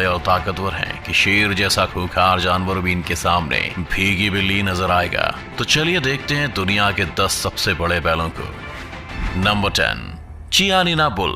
बड़े और ताकतवर हैं कि शेर जैसा खूंखार जानवर भी इनके सामने भीगी बिल्ली नजर आएगा। तो चलिए देखते हैं दुनिया के 10 सबसे बड़े बैलों को। Number 10, Chianina bull.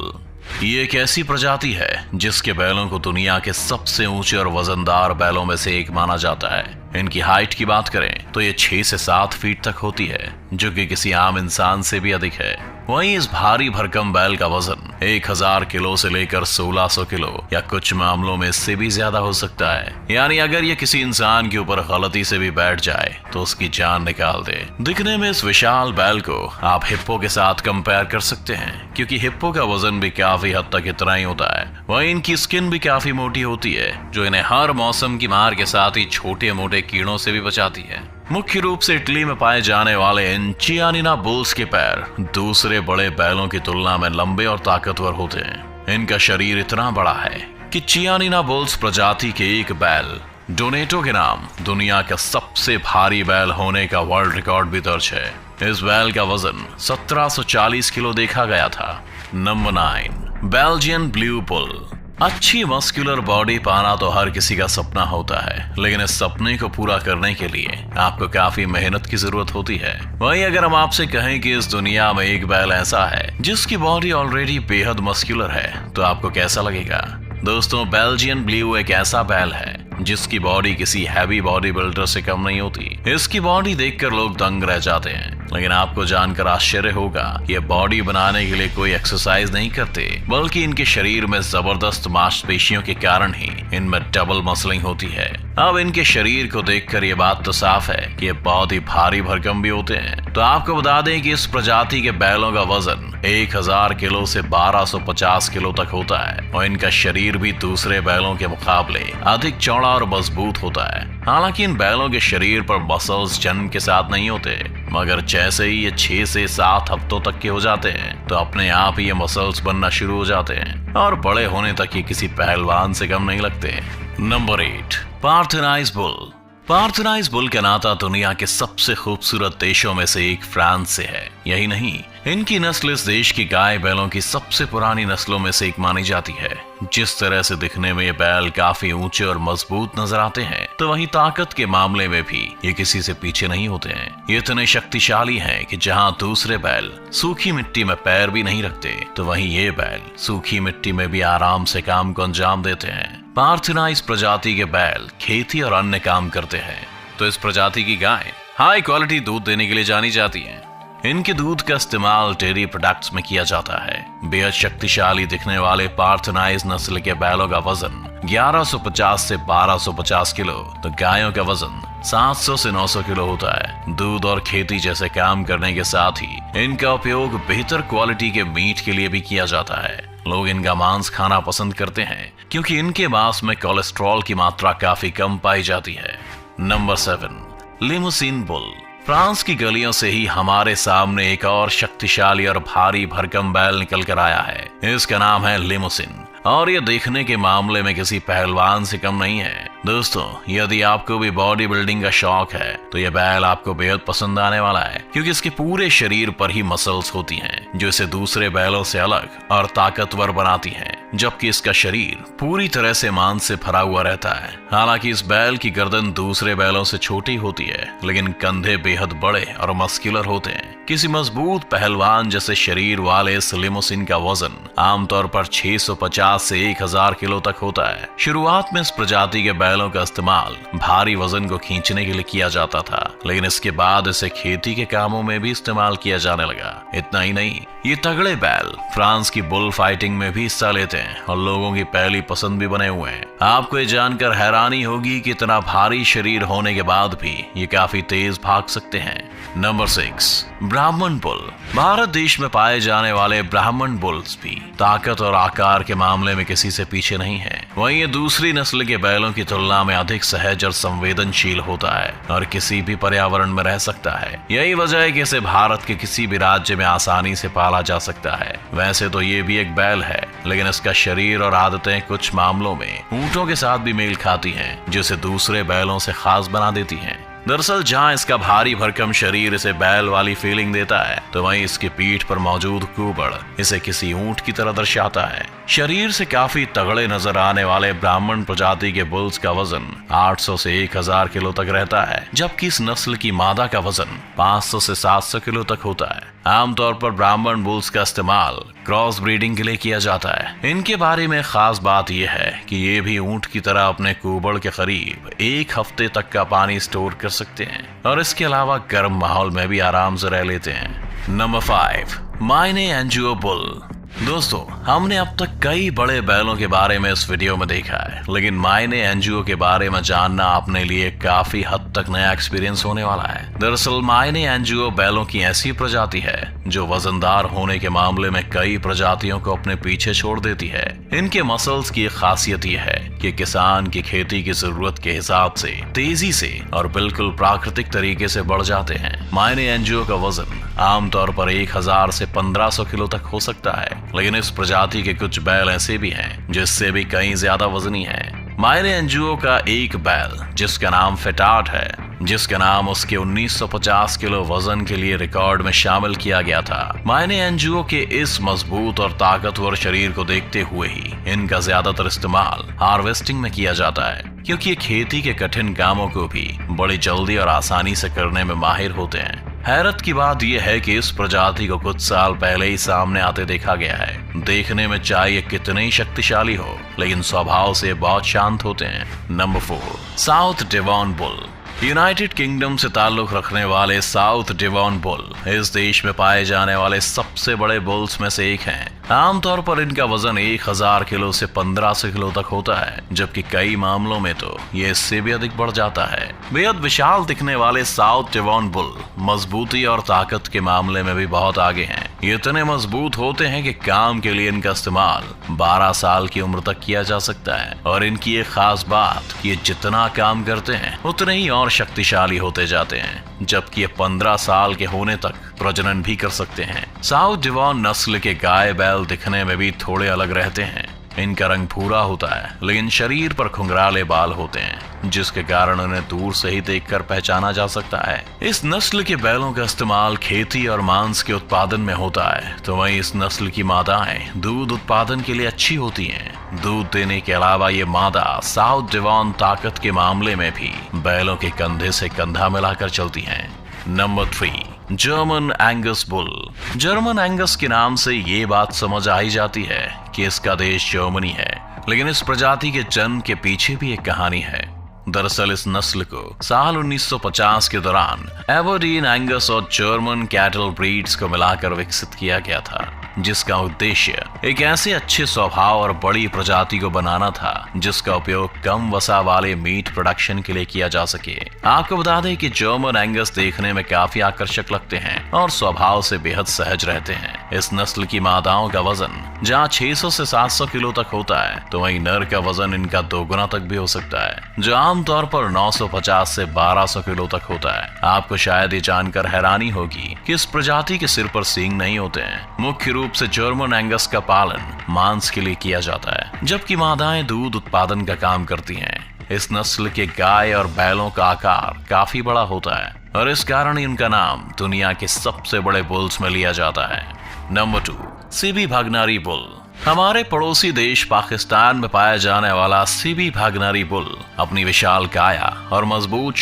ये एक ऐसी प्रजाति है जिसके बैलों को दुनिया के सबसे ऊंचे और वजनदार बैलों में से एक माना जाता है। इनकी हाइट की बात करें तो ये 6 से 7 फीट तक होती है, जो कि किसी आम इंसान से भी अधिक है। वहीं इस भारी भरकम बैल का वजन 1000 किलो से लेकर 1600 किलो या कुछ मामलों में इससे भी ज्यादा हो सकता है। यानी अगर ये किसी इंसान के ऊपर गलती से भी बैठ जाए तो उसकी जान निकाल दे। दिखने में इस विशाल बैल को आप हिप्पो के साथ कंपेयर कर सकते हैं, क्योंकि हिप्पो का वजन भी काफी हद तक इतना ही होता है। वहीं इनकी स्किन भी काफी मोटी होती है, जो इन्हें हर मौसम की मार के साथ ही छोटे मोटे कीड़ों से भी बचाती है। मुख्य रूप से इटली में पाए जाने वाले इन चियानिना बुल्स के पैर दूसरे बड़े बैलों की तुलना में लंबे और ताकतवर होते हैं। इनका शरीर इतना बड़ा है कि चियानिना बुल्स प्रजाति के एक बैल डोनेटो के नाम दुनिया का सबसे भारी बैल होने का वर्ल्ड रिकॉर्ड भी दर्ज है। इस बैल का वजन 1740 किलो देखा गया था। Number 9, Belgian blue bull. अच्छी मस्कुलर बॉडी पाना तो हर किसी का सपना होता है, लेकिन इस सपने को पूरा करने के लिए आपको काफी मेहनत की जरूरत होती है। वहीं अगर हम आपसे कहें कि इस दुनिया में एक बैल ऐसा है जिसकी बॉडी ऑलरेडी बेहद मस्कुलर है, तो आपको कैसा लगेगा? दोस्तों, बेल्जियन ब्लू एक ऐसा बैल है जिसकी बॉडी किसी हैवी बॉडी बिल्डर से कम नहीं होती। इसकी बॉडी देखकर लोग दंग रह जाते हैं, लेकिन आपको जानकर आश्चर्य होगा ये बॉडी बनाने के लिए कोई एक्सरसाइज नहीं करते, बल्कि इनके शरीर में जबरदस्त मांसपेशियों के कारण ही इनमें डबल मसलिंग होती है। अब इनके शरीर को देखकर ये बात तो साफ है कि ये बहुत ही भारी भरकम भी होते हैं। तो आपको बता दें कि इस प्रजाति के बैलों का वजन 1000 किलो से 1250 किलो तक होता है, और इनका शरीर भी दूसरे बैलों के मुकाबले अधिक चौड़ा और मजबूत होता है। हालांकि इन बैलों के शरीर पर मसल्स जन्म के साथ नहीं होते, मगर जैसे ही ये 6 से 7 हफ्तों तक के हो जाते हैं तो अपने आप ही ये मसल्स बनना शुरू हो जाते हैं, और बड़े होने तक ये किसी पहलवान से कम नहीं लगते। Number 8, Parthenaise bull. Parthenaise bull का नाता दुनिया के सबसे खूबसूरत देशों में से एक फ्रांस से है। यही नहीं, इनकी नस्ल इस देश की गाय बैलों की सबसे पुरानी नस्लों में से एक मानी जाती है। जिस तरह से दिखने में ये बैल काफी ऊंचे और मजबूत नजर आते हैं, तो वहीं ताकत के मामले में भी ये किसी से पीछे नहीं होते हैं। ये इतने शक्तिशाली हैं कि जहां दूसरे बैल सूखी मिट्टी में पैर भी नहीं रखते, तो वहीं ये बैल सूखी मिट्टी में भी आराम से काम को अंजाम देते हैं। पार्थेनाइज प्रजाति के बैल खेती और अन्य काम करते हैं, तो इस प्रजाति की गाय हाई क्वालिटी दूध देने के लिए जानी जाती हैं। इनके दूध का इस्तेमाल डेयरी प्रोडक्ट्स में किया जाता है। बेहद शक्तिशाली दिखने वाले पार्थेनाइज नस्ल के बैलों का वजन 1150 से 1250 किलो, तो गायों का वजन 700 से 900 किलो होता है। दूध और खेती जैसे काम करने के साथ ही इनका उपयोग बेहतर क्वालिटी के मीट के लिए भी किया जाता है। लोग इनका मांस खाना पसंद करते हैं क्योंकि इनके मांस में कोलेस्ट्रॉल की मात्रा काफी कम पाई जाती है। Number 7, Limousin bull. फ्रांस की गलियों से ही हमारे सामने एक और शक्तिशाली और भारी भरकम बैल निकल कर आया है। इसका नाम है लिमोसिन, और ये देखने के मामले में किसी पहलवान से कम नहीं है। दोस्तों, यदि आपको भी बॉडी बिल्डिंग का शौक है तो यह बैल आपको बेहद पसंद आने वाला है, क्योंकि इसके पूरे शरीर पर ही मसल्स होती हैं जो इसे दूसरे बैलों से अलग और ताकतवर बनाती हैं, जबकि इसका शरीर पूरी तरह से मांस से भरा हुआ रहता है। हालांकि इस बैल की गर्दन दूसरे बैलों से छोटी होती है, लेकिन कंधे बेहद बड़े और मस्कुलर होते हैं। किसी मजबूत पहलवान जैसे शरीर वाले इस लिमोसिन का वजन आमतौर पर 650 से 1000 किलो तक होता है। शुरुआत में इस प्रजाति के बैलों का इस्तेमाल भारी वजन को खींचने के लिए किया जाता था, लेकिन इसके बाद इसे खेती के कामों में भी इस्तेमाल किया जाने लगा। इतना ही नहीं, ये तगड़े बैल फ्रांस की बुल फाइटिंग में भी हिस्सा लेते हैं और लोगों की पहली पसंद भी बने हुए हैं। आपको ये जानकर हैरानी होगी कि इतना भारी शरीर होने के बाद भी ये काफी तेज भाग सकते हैं। नंबर 6, ब्राह्मण बुल। भारत देश में पाए जाने वाले ब्राह्मण बुल्स भी ताकत और आकार के मामले में किसी से पीछे नहीं है। वहीं ये दूसरी नस्ल के बैलों की तुलना में अधिक सहज और संवेदनशील होता है और किसी भी पर्यावरण में रह सकता है। यही वजह है कि इसे भारत के किसी भी राज्य में आसानी से पाला जा सकता है। वैसे तो ये भी एक बैल है, लेकिन इसका शरीर और आदतें कुछ मामलों में ऊंटों के साथ भी मेल खाती हैं, जो इसे दूसरे बैलों से खास बना देती हैं। दरअसल जहां इसका भारी भरकम शरीर इसे बैल वाली फीलिंग देता है, तो वहीं इसकी पीठ पर मौजूद कुबड़ इसे किसी ऊंट की तरह दर्शाता है। शरीर से काफी तगड़े नजर आने वाले ब्राह्मण प्रजाति के बुल्स का वजन 800 से 1000 किलो तक रहता है, जबकि इस नस्ल की मादा का वजन 500 से 700 किलो तक होता है। आमतौर पर ब्राह्मण बुल्स का इस्तेमाल क्रॉस ब्रीडिंग के लिए किया जाता है। इनके बारे में खास बात यह है कि ये भी ऊंट की तरह अपने कुबड़ के करीब 1 हफ्ते तक का पानी स्टोर कर सकते हैं और इसके अलावा गर्म माहौल में भी आराम से रह लेते हैं। नंबर 5, मायने एंजियो बुल। दोस्तों, हमने अब तक कई बड़े बैलों के बारे में इस वीडियो में देखा है, लेकिन मायने एंजियो के बारे में जानना अपने लिए काफी हद तक नया एक्सपीरियंस होने वाला है। दरअसल मायने एंजियो बैलों की ऐसी प्रजाति है जो वजनदार होने के मामले में कई प्रजातियों को अपने पीछे छोड़ देती है। इनके मसल्स की खासियत यह है कि किसान की खेती की जरूरत के हिसाब से तेजी से और बिल्कुल प्राकृतिक तरीके से बढ़ जाते हैं। मायने एंजियो का वजन आमतौर पर 1000 से 1500 किलो तक हो सकता है, लेकिन इस प्रजाति के कुछ बैल ऐसे भी हैं जिससे भी कहीं ज्यादा वजनी है। मायने एंजियो का एक बैल जिसका नाम फेटार्ट है, जिसका नाम उसके 1950 किलो वजन के लिए रिकॉर्ड में शामिल किया गया था। मायने एंजियो के इस मजबूत और ताकतवर शरीर को देखते हुए ही इनका ज्यादातर इस्तेमाल हार्वेस्टिंग में किया जाता है, क्योंकि ये खेती के कठिन कामों को भी बड़ी जल्दी और आसानी से करने में माहिर होते हैं। हैरत की बात यह है कि इस प्रजाति को कुछ साल पहले ही सामने आते देखा गया है। देखने में चाहे ये कितने ही शक्तिशाली हो, लेकिन स्वभाव से बहुत शांत होते हैं। Number 4, south Devon bull. United kingdom से ताल्लुक रखने वाले साउथ डेवॉन बुल इस देश में पाए जाने वाले सबसे बड़े बुल्स में से एक हैं। आमतौर पर इनका वजन 1000 किलो से 1500 किलो तक होता है, जबकि कई मामलों में तो ये इससे भी अधिक बढ़ जाता है। बेहद विशाल दिखने वाले साउथ डेवॉन बुल मजबूती और ताकत के मामले में भी बहुत आगे हैं। ये इतने मजबूत होते हैं कि काम के लिए इनका इस्तेमाल 12 साल की उम्र तक किया जा सकता है, और इनकी एक खास बात कि ये जितना काम करते हैं उतने ही और शक्तिशाली होते जाते हैं, जबकि ये 15 साल के होने तक प्रजनन भी कर सकते हैं। साउथ डेवॉन नस्ल के गाय बैल दिखने में भी थोड़े अलग रहते हैं। इनका रंग भूरा होता है, लेकिन शरीर पर खुंगराले बाल होते हैं, जिसके कारण उन्हें दूर से ही देखकर पहचाना जा सकता है। इस नस्ल के बैलों का इस्तेमाल खेती और मांस के उत्पादन में होता है, तो वहीं इस नस्ल की मादाएं दूध उत्पादन के लिए अच्छी होती हैं। दूध देने के अलावा ये मादा साउथ डेवॉन ताकत के मामले में भी बैलों के कंधे से कंधा मिलाकर चलती हैं। Number 3, German Angus bull. German Angus के नाम से ये बात समझ आई जाती है कि इसका देश जर्मनी है, लेकिन इस प्रजाति के जन्म के पीछे भी एक कहानी है। दरअसल इस नस्ल को साल 1950 के दौरान एबरडीन एंगस और जर्मन कैटल ब्रीड्स को मिलाकर विकसित किया गया था, जिसका उद्देश्य एक ऐसे अच्छे स्वभाव और बड़ी प्रजाति को बनाना था जिसका उपयोग कम वसा वाले मीट प्रोडक्शन के लिए किया जा सके। आपको बता दें कि जर्मन एंगस देखने में काफी आकर्षक लगते हैं और स्वभाव से बेहद सहज रहते हैं। इस नस्ल की मादाओं का वजन जहाँ 600 से 700 किलो तक होता है, तो वहीं नर का वजन इनका 2 गुना तक भी हो सकता है, जो आमतौर पर 950 से 1200 किलो तक होता है। आपको शायद ये जानकर हैरानी होगी कि इस प्रजाति के सिर पर सींग नहीं होते हैं। मुख्य रूप से जर्मन एंगस का पालन मांस के लिए किया जाता है, जबकि मादाएं दूध उत्पादन का काम करती हैं। इस नस्ल के गाय और बैलों का आकार काफी बड़ा होता है, और इस कारण इनका नाम दुनिया के सबसे बड़े बुल्स में लिया जाता है। Number 2, Sibi Bhagnari bull. हमारे पड़ोसी देश पाकिस्तान में पाया जाने वाला सिबी भागनारी बुल अपनी विशाल काया और मजबूत